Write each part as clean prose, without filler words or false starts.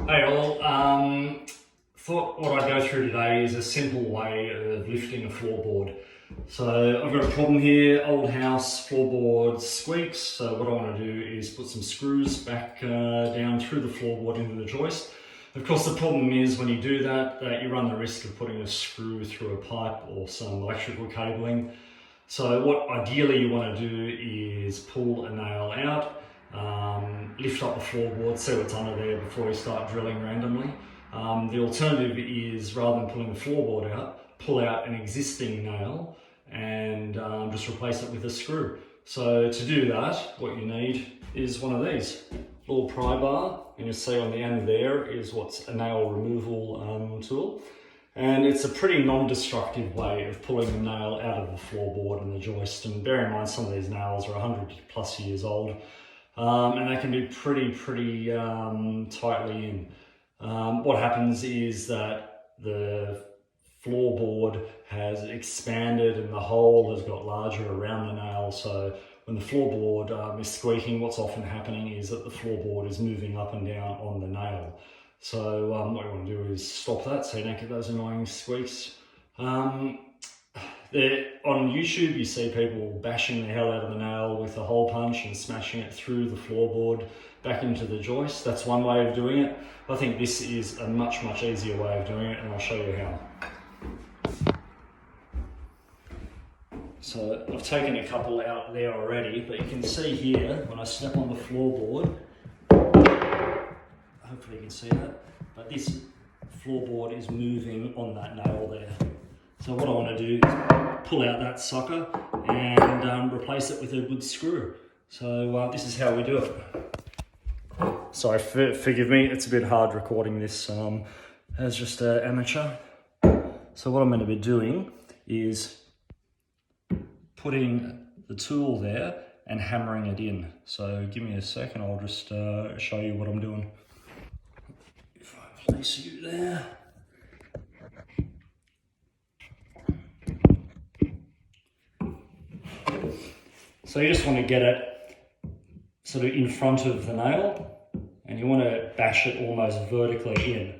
Hey all, thought what I'd go through today is a simple way of lifting a floorboard. So I've got a problem here, old house, floorboard squeaks, so what I want to do is put some screws back down through the floorboard into the joist. Of course the problem is when you do that, you run the risk of putting a screw through a pipe or some electrical cabling. So what ideally you want to do is pull a nail out, lift up the floorboard, see what's under there before you start drilling randomly. The alternative is, rather than pulling the floorboard out, pull out an existing nail and just replace it with a screw. So to do that, what you need is one of these, little pry bar, and you'll see on the end there is what's a nail removal tool. And it's a pretty non-destructive way of pulling a nail out of the floorboard and the joist. And bear in mind, some of these nails are 100+ years old. And they can be pretty tightly in. What happens is that the floorboard has expanded and the hole has got larger around the nail. So when the floorboard is squeaking, what's often happening is that the floorboard is moving up and down on the nail. So what you want to do is stop that so you don't get those annoying squeaks. On YouTube, you see people bashing the hell out of the nail with a hole punch and smashing it through the floorboard back into the joist. That's one way of doing it. I think this is a much easier way of doing it, and I'll show you how. So I've taken a couple out there already, but you can see here when I step on the floorboard, hopefully you can see that, but this floorboard is moving on that nail there. So what I want to do is pull out that sucker and replace it with a good screw. So this is how we do it. Sorry, forgive me, it's a bit hard recording this as just an amateur. So what I'm going to be doing is putting the tool there and hammering it in. So give me a second, I'll just show you what I'm doing. If I place you there. So you just want to get it sort of in front of the nail, and you want to bash it almost vertically in.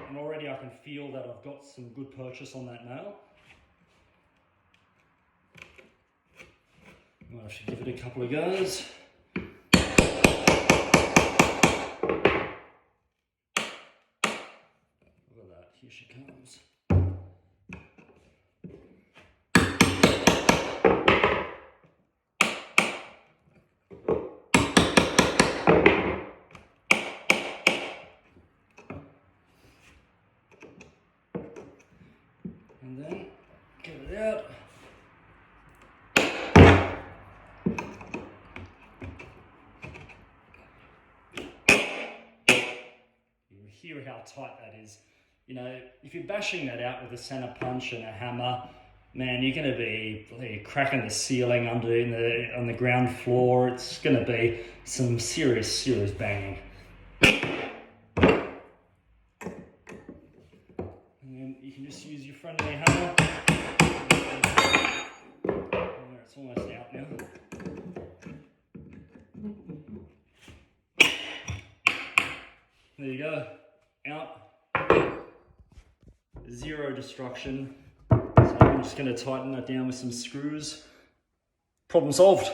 And already I can feel that I've got some good purchase on that nail. I should give it a couple of goes. Here she comes. And then get it out. You hear how tight that is. You know, if you're bashing that out with a center punch and a hammer, man, you're going to be cracking the ceiling on the ground floor. It's going to be some serious banging. And then you can just use your front of your hammer. It's almost out now. There you go, out. Zero destruction. So I'm just going to tighten that down with some screws. Problem solved.